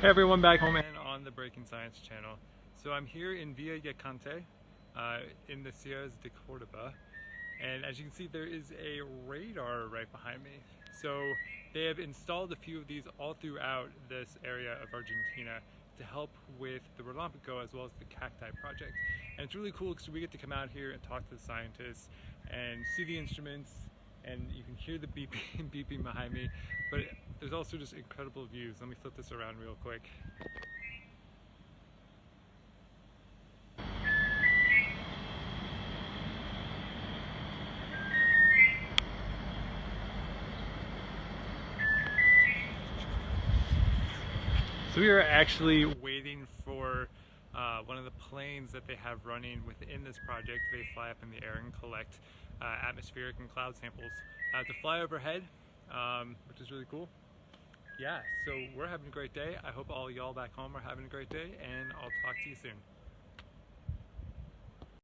Hey everyone, back home and on the Breaking Science channel. So I'm here in Villa Yacante in the Sierras de Cordoba, and as you can see there is a radar right behind me. So they have installed a few of these all throughout this area of Argentina to help with the RELÁMPAGO as well as the cacti project. And it's really cool because we get to come out here and talk to the scientists and see the instruments, and you can hear the beeping, beeping behind me, but there's also just incredible views. Let me flip this around real quick. So we are actually waiting for one of the planes that they have running within this project. They fly up in the air and collect atmospheric and cloud samples to fly overhead, which is really cool. Yeah, so we're having a great day. I hope all y'all back home are having a great day, and I'll talk to you soon.